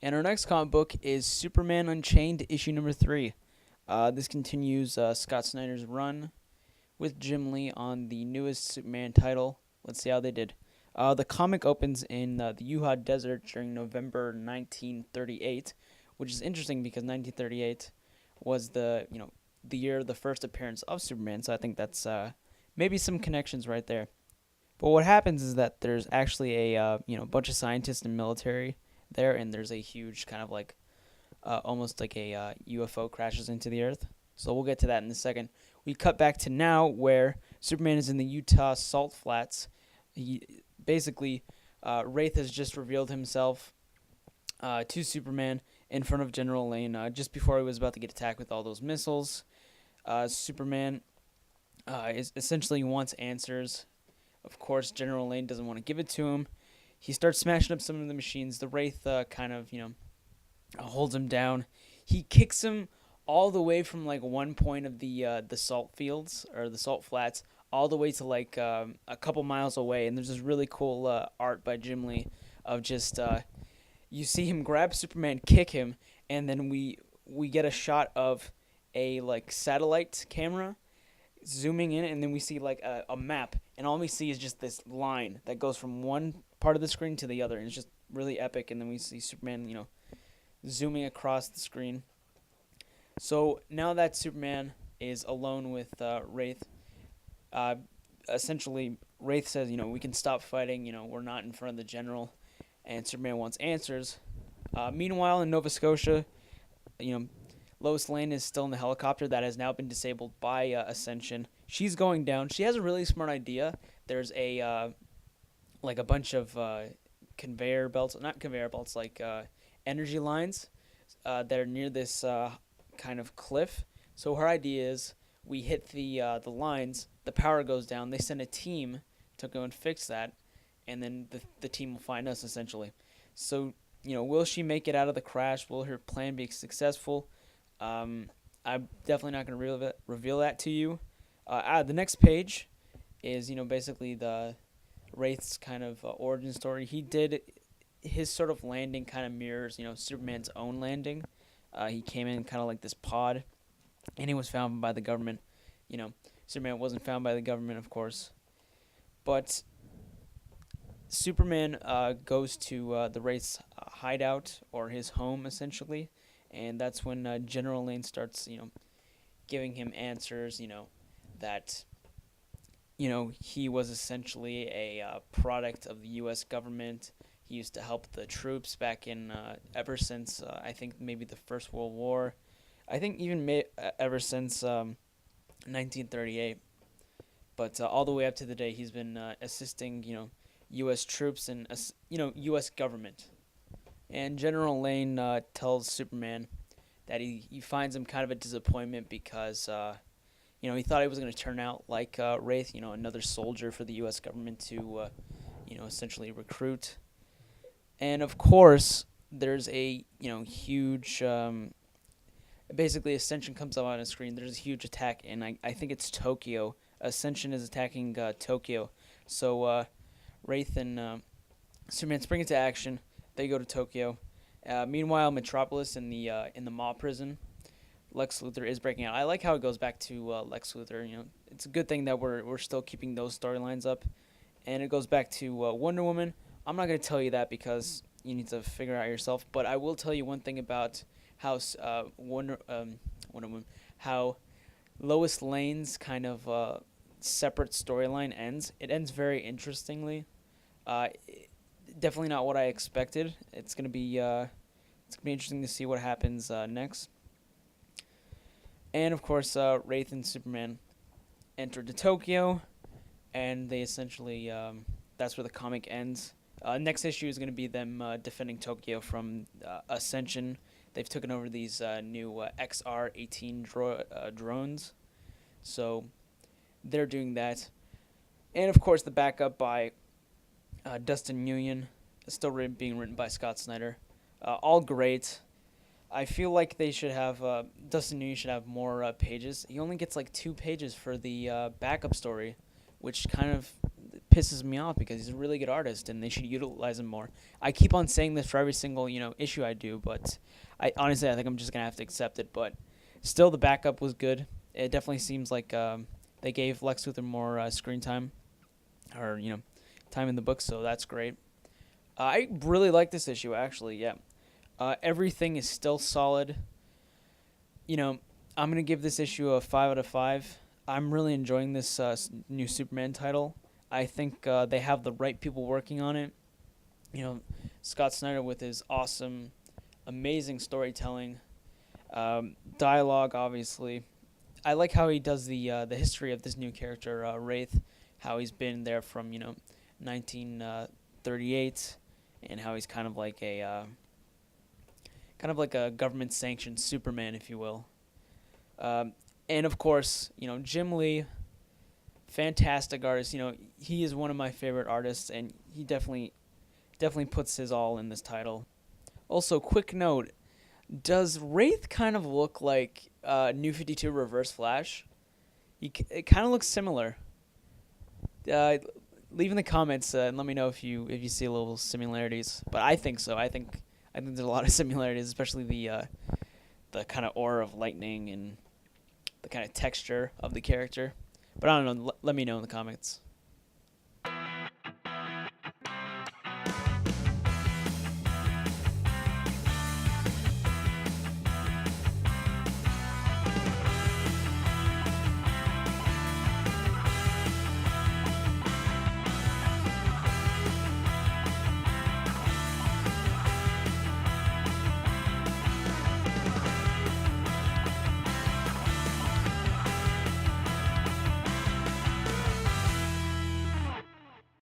And our next comic book is Superman Unchained, issue number 3. This continues Scott Snyder's run with Jim Lee on the newest Superman title. Let's see how they did. The comic opens in the Utah Desert during November 1938, which is interesting because 1938 was the year of the first appearance of Superman. So I think that's maybe some connections right there. But what happens is that there's actually a bunch of scientists and military there, and there's a huge kind of like almost like a UFO crashes into the Earth. So we'll get to that in a second. We cut back to now where Superman is in the Utah Salt Flats. Basically, Wraith has just revealed himself to Superman in front of General Lane just before he was about to get attacked with all those missiles. Superman is essentially wants answers. Of course, General Lane doesn't want to give it to him. He starts smashing up some of the machines. The Wraith kind of, holds him down. He kicks him all the way from like one point of the salt fields or the salt flats all the way to like a couple miles away. And there's this really cool art by Jim Lee of just you see him grab Superman, kick him, and then we get a shot of a like satellite camera zooming in, and then we see like a map, and all we see is just this line that goes from one part of the screen to the other, and it's just really epic. And then we see Superman, zooming across the screen. So now that Superman is alone with Wraith, essentially Wraith says, we can stop fighting, we're not in front of the general, and Superman wants answers. Meanwhile, in Nova Scotia, Lois Lane is still in the helicopter that has now been disabled by Ascension. She's going down. She has a really smart idea. There's a bunch of conveyor belts, not conveyor belts, like energy lines that are near this kind of cliff. So her idea is we hit the lines, the power goes down, they send a team to go and fix that, and then the team will find us, essentially. So, will she make it out of the crash? Will her plan be successful? I'm definitely not going to reveal that to you. The next page is, basically the Wraith's kind of origin story. He did his sort of landing kind of mirrors, Superman's own landing. He came in kind of like this pod, and he was found by the government. Superman wasn't found by the government, of course. But Superman goes to the Wraith's hideout, or his home, essentially. And that's when General Lane starts, giving him answers, that, he was essentially a product of the U.S. government. He used to help the troops back in, ever since, I think, maybe the First World War. I think even ever since 1938. But all the way up to the day, he's been assisting, U.S. troops and, U.S. government. And General Lane tells Superman that he finds him kind of a disappointment because, he thought he was going to turn out like Wraith, another soldier for the U.S. government to, essentially recruit. And, of course, there's a, huge, basically Ascension comes up on a screen. There's a huge attack, and I think it's Tokyo. Ascension is attacking Tokyo. So Wraith and Superman spring into action. They go to Tokyo. Meanwhile, Metropolis in the Maw prison, Lex Luthor is breaking out. I like how it goes back to Lex Luthor. It's a good thing that we're still keeping those storylines up, and it goes back to Wonder Woman. I'm not going to tell you that because you need to figure it out yourself. But I will tell you one thing about how Wonder Woman, how Lois Lane's kind of separate storyline ends. It ends very interestingly. Definitely not what I expected. It's gonna be interesting to see what happens next. And of course, Wraith and Superman enter to Tokyo, and they essentially that's where the comic ends. Next issue is gonna be them defending Tokyo from Ascension. They've taken over these new XR-18 drones, so they're doing that. And of course, the backup by Dustin Nguyen, still being written by Scott Snyder. All great. I feel like they should have Dustin Nguyen should have more pages. He only gets like 2 pages for the backup story, which kind of pisses me off because he's a really good artist and they should utilize him more. I keep on saying this for every single issue I do, but I honestly I think I'm just gonna have to accept it. But still, the backup was good. It definitely seems like they gave Lex Luthor more screen time, or time in the book, so that's great. I really like this issue actually. Yeah, everything is still solid. I'm gonna give this issue a 5 out of 5. I'm really enjoying this new Superman title. I think they have the right people working on it. Scott Snyder with his awesome, amazing storytelling, dialogue. Obviously, I like how he does the history of this new character, Wraith. How he's been there from 1938, and how he's kind of like a government sanctioned Superman, if you will. And of course, Jim Lee, fantastic artist. He is one of my favorite artists, and he definitely puts his all in this title. Also, quick note: does Wraith kind of look like New 52 Reverse Flash? It kind of looks similar. Leave in the comments and let me know if you see little similarities. But I think so. I think there's a lot of similarities, especially the kind of aura of lightning and the kind of texture of the character. But I don't know. Let me know in the comments.